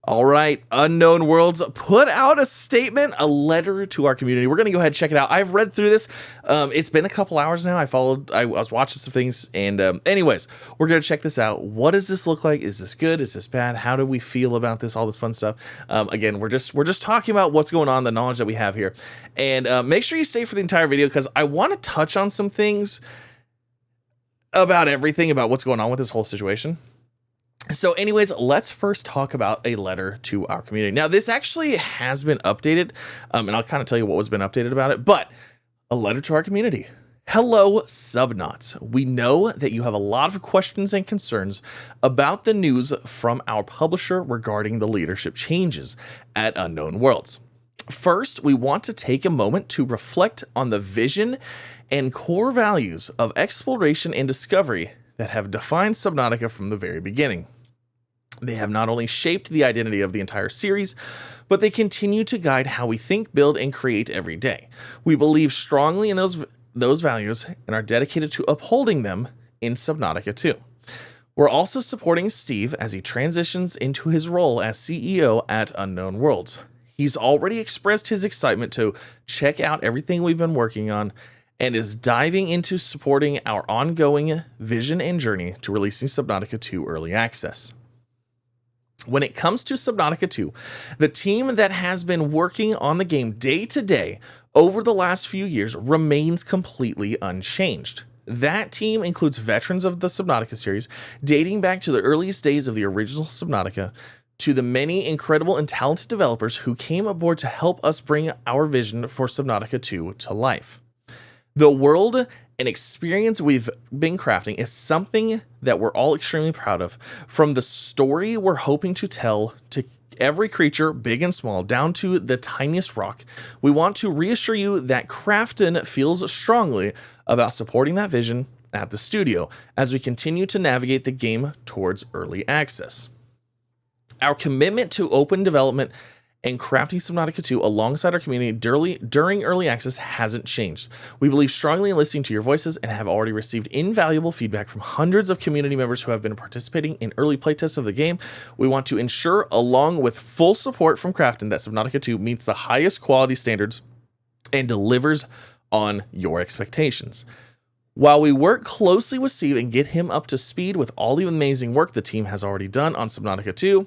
All right, Unknown Worlds put out a statement, a letter to our community. We're going to go ahead and check it out. I've read through this. It's been a couple hours now. I was watching some things. And anyways, we're going to check this out. What does this look like? Is this good? Is this bad? How do we feel about this? All this fun stuff. Again, we're just talking about what's going on, the knowledge that we have here. And make sure you stay for the entire video because I want to touch on some things about everything, about what's going on with this whole situation. So anyways, let's first talk about a letter to our community. Now, this actually has been updated, and I'll kind of tell you what was been updated about it, but a letter to our community. Hello, Subnauts. We know that you have a lot of questions and concerns about the news from our publisher regarding the leadership changes at Unknown Worlds. First, we want to take a moment to reflect on the vision and core values of exploration and discovery that have defined Subnautica from the very beginning. They have not only shaped the identity of the entire series, but they continue to guide how we think, build, and create every day. We believe strongly in those values and are dedicated to upholding them in Subnautica 2. We're also supporting Steve as he transitions into his role as CEO at Unknown Worlds. He's already expressed his excitement to check out everything we've been working on and is diving into supporting our ongoing vision and journey to releasing Subnautica 2 early access. When it comes to Subnautica 2, the team that has been working on the game day to day over the last few years remains completely unchanged. That team includes veterans of the Subnautica series, dating back to the earliest days of the original Subnautica, to the many incredible and talented developers who came aboard to help us bring our vision for Subnautica 2 to life. The world and experience we've been crafting is something that we're all extremely proud of. From the story we're hoping to tell to every creature, big and small, down to the tiniest rock, we want to reassure you that Crafton feels strongly about supporting that vision at the studio as we continue to navigate the game towards early access. Our commitment to open development and crafting Subnautica 2 alongside our community during early access hasn't changed. We believe strongly in listening to your voices and have already received invaluable feedback from hundreds of community members who have been participating in early playtests of the game. We want to ensure, along with full support from Crafton, that Subnautica 2 meets the highest quality standards and delivers on your expectations. While we work closely with Steve and get him up to speed with all the amazing work the team has already done on Subnautica 2,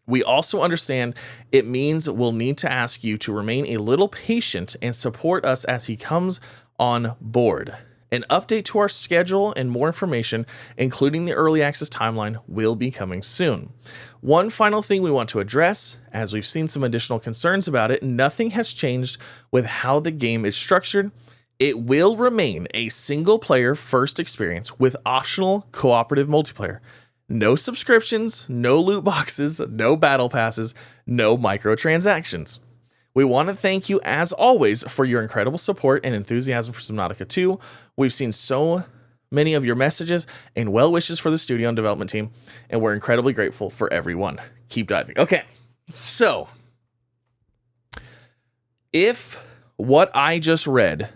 we also understand it means we'll need to ask you to remain a little patient and support us as he comes on board. An update to our schedule and more information, including the early access timeline, will be coming soon. One final thing we want to address, as we've seen some additional concerns about it, nothing has changed with how the game is structured. It will remain a single-player first experience with optional cooperative multiplayer. No subscriptions, no loot boxes, no battle passes, no microtransactions. We want to thank you, as always, for your incredible support and enthusiasm for Subnautica 2. We've seen so many of your messages and well wishes for the studio and development team, and we're incredibly grateful for everyone. Keep diving. Okay, so if what I just read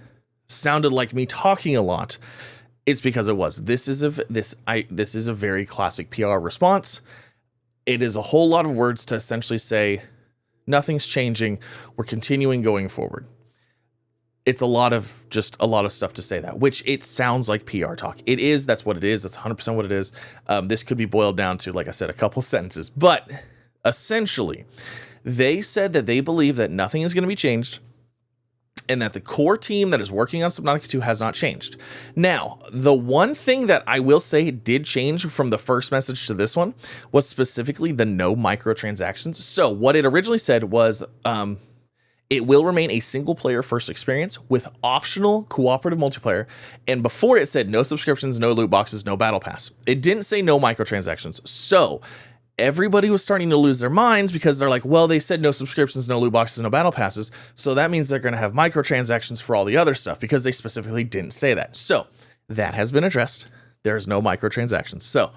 sounded like me talking a lot, it's because it was. This is a very classic PR response. It is a whole lot of words to essentially say nothing's changing. We're continuing going forward. It's a lot of stuff to say that, which it sounds like PR talk. It is. That's what it is. That's 100% what it is. This could be boiled down to, like I said, a couple sentences. But essentially, they said that they believe that nothing is going to be changed, and that the core team that is working on Subnautica 2 has not changed. Now, the one thing that I will say did change from the first message to this one was specifically the no microtransactions. So what it originally said was it will remain a single-player first experience with optional cooperative multiplayer. And before it said no subscriptions, no loot boxes, no battle pass. It didn't say no microtransactions. So everybody was starting to lose their minds because they're like, well, they said no subscriptions, no loot boxes, no battle passes. So that means they're going to have microtransactions for all the other stuff because they specifically didn't say that. So that has been addressed. There's no microtransactions. So,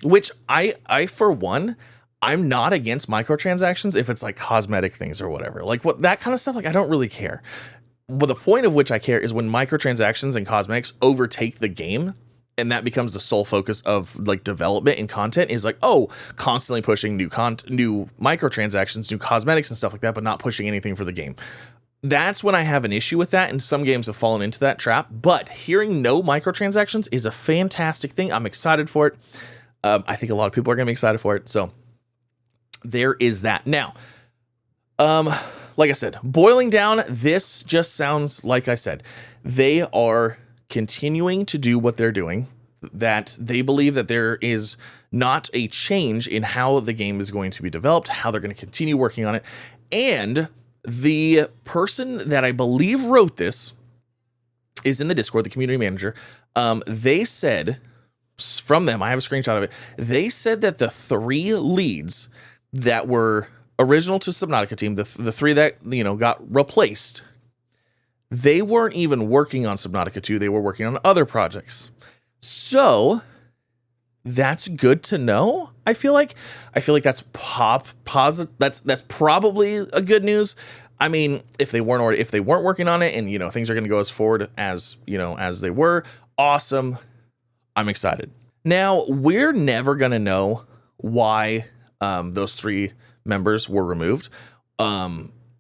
which I for one, I'm not against microtransactions if it's like cosmetic things or whatever, like what that kind of stuff. Like, I don't really care. But the point of which I care is when microtransactions and cosmetics overtake the game and that becomes the sole focus of like development and content, is like, oh, constantly pushing new microtransactions, new cosmetics and stuff like that, but not pushing anything for the game. That's when I have an issue with that, and some games have fallen into that trap. But hearing no microtransactions is a fantastic thing. I'm excited for it. I think a lot of people are going to be excited for it. So there is that. Now, like I said, boiling down, this just sounds like I said. They are continuing to do what they're doing, that they believe that there is not a change in how the game is going to be developed, how they're going to continue working on it. And the person that I believe wrote this is in the Discord, the community manager. They said, from them, I have a screenshot of it. They said that the 3 leads that were original to Subnautica team, the 3 that, got replaced, they weren't even working on Subnautica 2. They were working on other projects. So that's good to know. I feel like that's positive. That's probably a good news. I mean, if they weren't working on it, and things are going to go as forward as as they were, awesome. I'm excited. Now, we're never going to know why those 3 members were removed.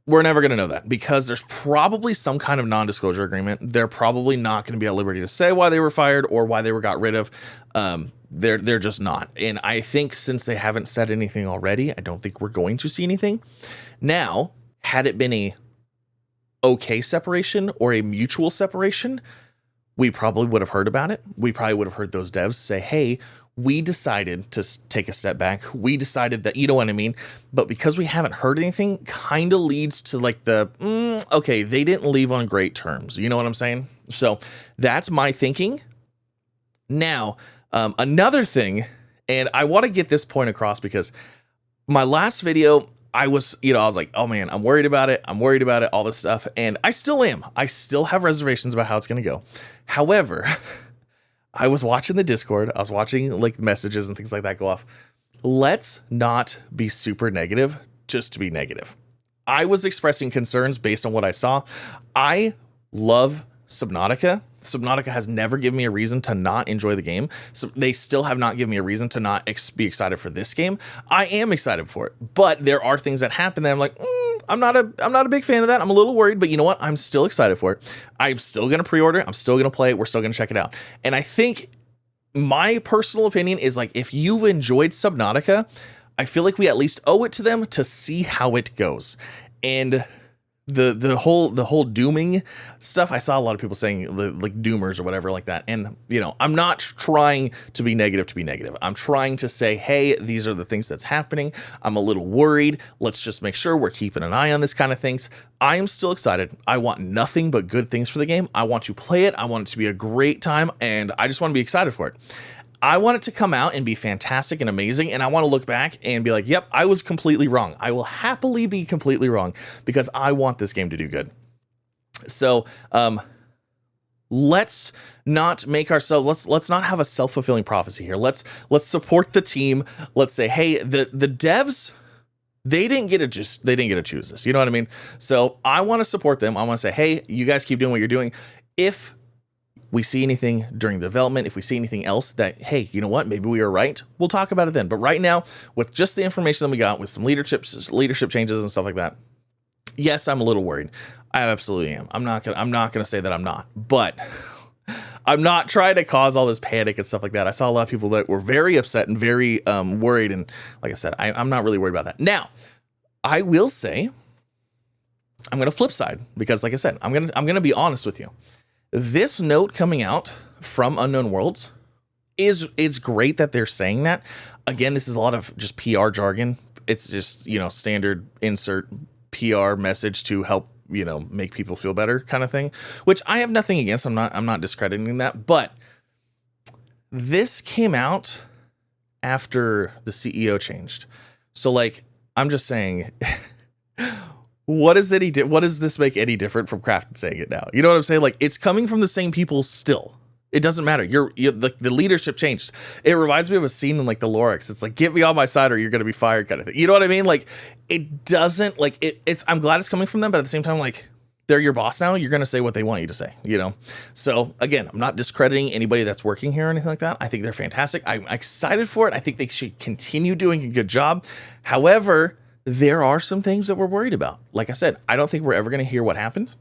We're never going to know that, because there's probably some kind of non-disclosure agreement. They're probably not going to be at liberty to say why they were fired or why they were got rid of. They're just not. And I think since they haven't said anything already, I don't think we're going to see anything. Now, had it been a okay separation or a mutual separation, we probably would have heard about it. We probably would have heard those devs say, hey, we decided to take a step back. We decided that, you know what I mean? But because we haven't heard anything, kind of leads to like okay, they didn't leave on great terms. You know what I'm saying? So that's my thinking. Now, another thing, and I want to get this point across, because my last video, I was like, oh man, I'm worried about it, all this stuff. And I still am. I still have reservations about how it's going to go. However, I was watching the Discord. I was watching like messages and things like that go off. Let's not be super negative just to be negative. I was expressing concerns based on what I saw. I love Subnautica. Subnautica has never given me a reason to not enjoy the game. So they still have not given me a reason to not be excited for this game. I am excited for it, but there are things that happen that I'm like, I'm not a big fan of that. I'm a little worried, but you know what? I'm still excited for it. I'm still going to pre-order. I'm still going to play it. We're still going to check it out. And I think my personal opinion is like, if you've enjoyed Subnautica, I feel like we at least owe it to them to see how it goes. And the whole dooming stuff, I saw a lot of people saying like doomers or whatever like that. And I'm not trying to be negative. I'm trying to say, hey, these are the things that's happening. I'm a little worried. Let's just make sure we're keeping an eye on this kind of things. I am still excited. I want nothing but good things for the game. I want to play it. I want it to be a great time, and I just want to be excited for it. I want it to come out and be fantastic and amazing, and I want to look back and be like, yep, I was completely wrong. I will happily be completely wrong, because I want this game to do good. So let's not make ourselves, let's not have a self-fulfilling prophecy here. Let's support the team. Let's say, hey, the devs, they didn't get to choose this. You know what I mean? So I want to support them. I want to say, hey, you guys keep doing what you're doing. If we see anything during the development, if we see anything else that, hey, you know what, maybe we were right, we'll talk about it then. But right now, with just the information that we got, with some leadership changes and stuff like that, yes, I'm a little worried. I absolutely am. I'm not gonna say that I'm not, but I'm not trying to cause all this panic and stuff like that. I saw a lot of people that were very upset and very worried, and like I said, I'm not really worried about that. Now, I will say, I'm gonna flip side, because like I said, I'm gonna be honest with you. This note coming out from Unknown Worlds it's great that they're saying that. Again, this is a lot of just PR jargon. It's just, standard insert PR message to help, make people feel better kind of thing, which I have nothing against. I'm not discrediting that, but this came out after the CEO changed. So like, I'm just saying, what does this make any different from Kraft saying it now? You know what I'm saying? Like, it's coming from the same people still. It doesn't matter. The leadership changed. It reminds me of a scene in like the Lorax. It's like, get me on my side or you're going to be fired kind of thing. You know what I mean? Like, it doesn't, like, it's, I'm glad it's coming from them, but at the same time, like, they're your boss now. You're going to say what they want you to say, you know? So again, I'm not discrediting anybody that's working here or anything like that. I think they're fantastic. I'm excited for it. I think they should continue doing a good job. However, there are some things that we're worried about. Like I said, I don't think we're ever going to hear what happened.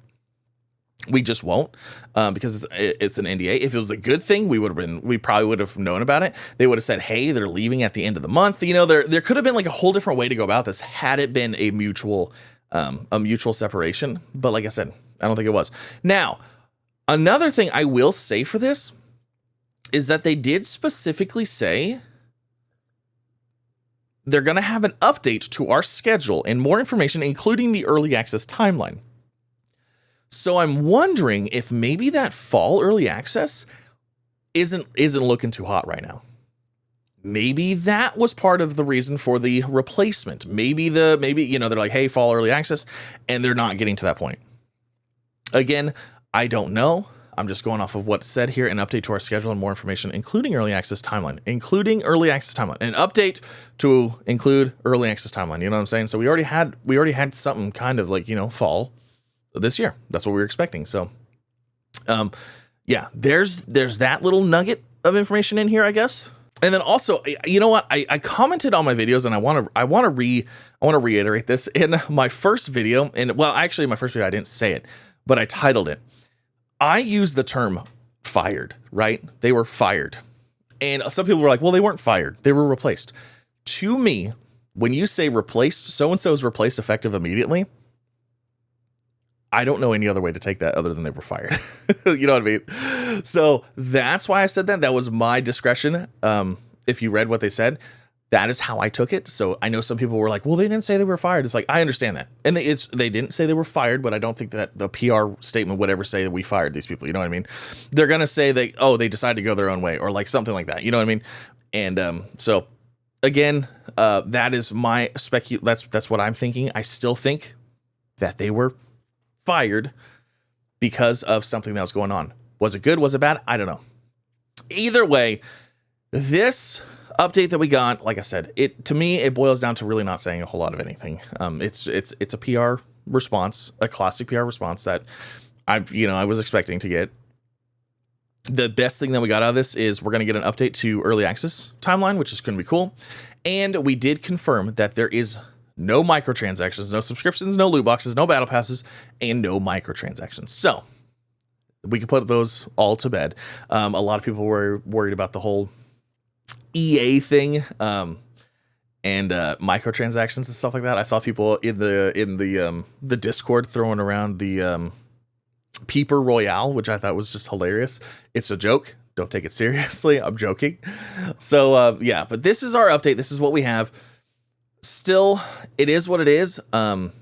We just won't, because it's an NDA. If it was a good thing, we probably would have known about it. They would have said, hey, they're leaving at the end of the month. You know, there could have been like a whole different way to go about this had it been a mutual separation. But like I said, I don't think it was. Now, another thing I will say for this is that they did specifically say they're going to have an update to our schedule and more information, including the early access timeline. So I'm wondering if maybe that fall early access isn't looking too hot right now. Maybe that was part of the reason for the replacement. Maybe they're like, hey, fall early access, and they're not getting to that point. Again, I don't know. I'm just going off of what's said here. An update to our schedule and more information, including early access timeline. An update to include early access timeline. You know what I'm saying? So we already had something kind of like, fall this year. That's what we were expecting. So, yeah, there's that little nugget of information in here, I guess. And then also, you know what? I commented on my videos, and I want to reiterate this in my first video. And well, actually, my first video I didn't say it, but I titled it. I used the term fired, right? They were fired, and some people were like, "Well, they weren't fired; they were replaced." To me, when you say replaced, so and so is replaced effective immediately. I don't know any other way to take that other than they were fired. You know what I mean? So that's why I said that. That was my discretion. If you read what they said, that is how I took it. So I know some people were like, well, they didn't say they were fired. It's like, I understand that. And they didn't say they were fired, but I don't think that the PR statement would ever say that we fired these people. You know what I mean? They're going to say they decided to go their own way or like something like that. You know what I mean? And so again, that is my that's what I'm thinking. I still think that they were fired because of something that was going on. Was it good? Was it bad? I don't know. Either way, this update that we got, like I said, to me it boils down to really not saying a whole lot of anything. It's a PR response, a classic PR response that I was expecting to get. The best thing that we got out of this is we're going to get an update to early access timeline, which is going to be cool. And we did confirm that there is no microtransactions, no subscriptions, no loot boxes, no battle passes, and no microtransactions. So we can put those all to bed. A lot of people were worried about the whole EA thing and microtransactions and stuff like that. I saw people in the Discord throwing around the Peeper Royale, which I thought was just hilarious. It's a joke. Don't take it seriously. I'm joking. So yeah, but this is our update. This is what we have. Still, it is what it is. I'm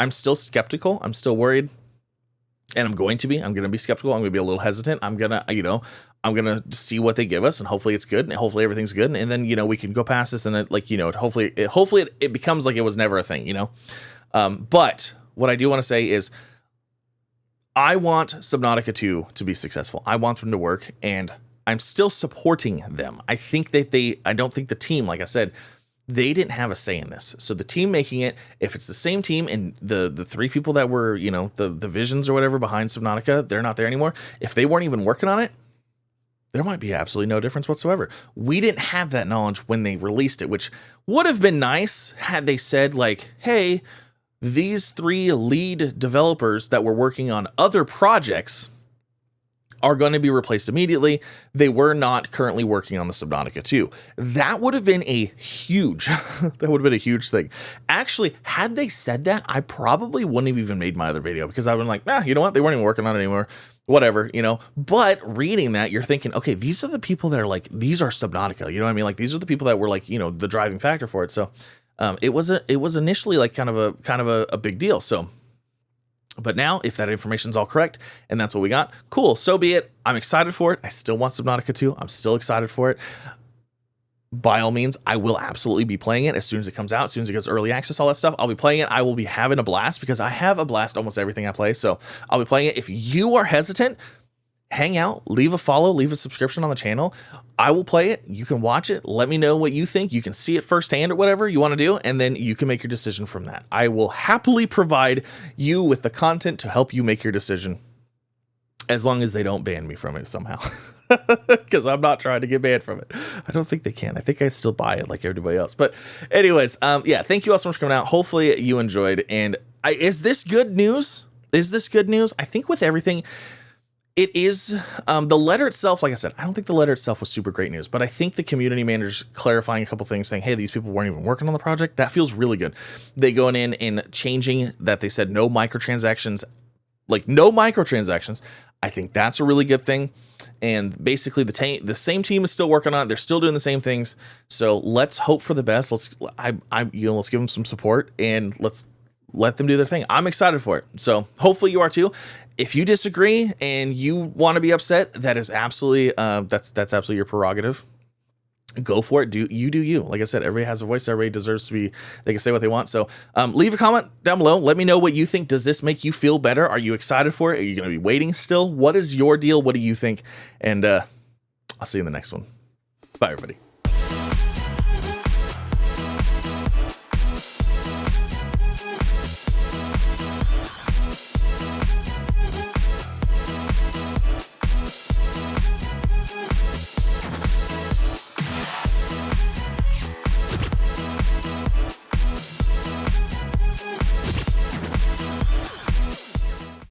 still skeptical. I'm still worried. And I'm going to be skeptical. I'm going to be a little hesitant. I'm going to see what they give us, and hopefully it's good, and hopefully everything's good. And then, we can go past this, and hopefully it becomes like it was never a thing, But what I do want to say is I want Subnautica 2 to be successful. I want them to work, and I'm still supporting them. I think that I don't think the team, like I said, they didn't have a say in this. So the team making it, if it's the same team and the three people that were, the visions or whatever behind Subnautica, they're not there anymore. If they weren't even working on it, there might be absolutely no difference whatsoever. We didn't have that knowledge when they released it, which would have been nice had they said like, hey, these three lead developers that were working on other projects are going to be replaced immediately. They were not currently working on the Subnautica 2. That would have been a huge thing. Actually, had they said that, I probably wouldn't have even made my other video because I would have been like, you know what? They weren't even working on it anymore. Whatever, But reading that, you're thinking, okay, these are the people that are like, these are Subnautica. You know what I mean? Like, these are the people that were like, the driving factor for it. So it was initially like kind of a big deal. So, but now, if that information's all correct, and that's what we got, cool, so be it. I'm excited for it. I still want Subnautica 2. I'm still excited for it. By all means, I will absolutely be playing it as soon as it comes out, as soon as it goes early access, all that stuff. I'll be playing it. I will be having a blast because I have a blast almost everything I play. So I'll be playing it. If you are hesitant, hang out, leave a follow, leave a subscription on the channel. I will play it. You can watch it. Let me know what you think. You can see it firsthand or whatever you want to do, and then you can make your decision from that. I will happily provide you with the content to help you make your decision, as long as they don't ban me from it somehow. Because I'm not trying to get banned from it. I don't think they can. I think I still buy it like everybody else. But anyways, yeah, thank you all so much for coming out. Hopefully you enjoyed. And is this good news? Is this good news? I think with everything, it is. The letter itself, like I said, I don't think the letter itself was super great news, but I think the community managers clarifying a couple things, saying, hey, these people weren't even working on the project, that feels really good. They going in and changing that. They said no microtransactions, like no microtransactions. I think that's a really good thing. And basically the same team is still working on it. They're still doing the same things. So let's hope for the best. Let's give them some support, and let's let them do their thing. I'm excited for it. So hopefully you are too. If you disagree and you want to be upset, that is absolutely that's absolutely your prerogative. Go for it. Do you. Like I said, everybody has a voice. Everybody deserves to be, they can say what they want. So leave a comment down below. Let me know what you think. Does this make you feel better? Are you excited for it? Are you going to be waiting still? What is your deal? What do you think? And I'll see you in the next one. Bye, everybody.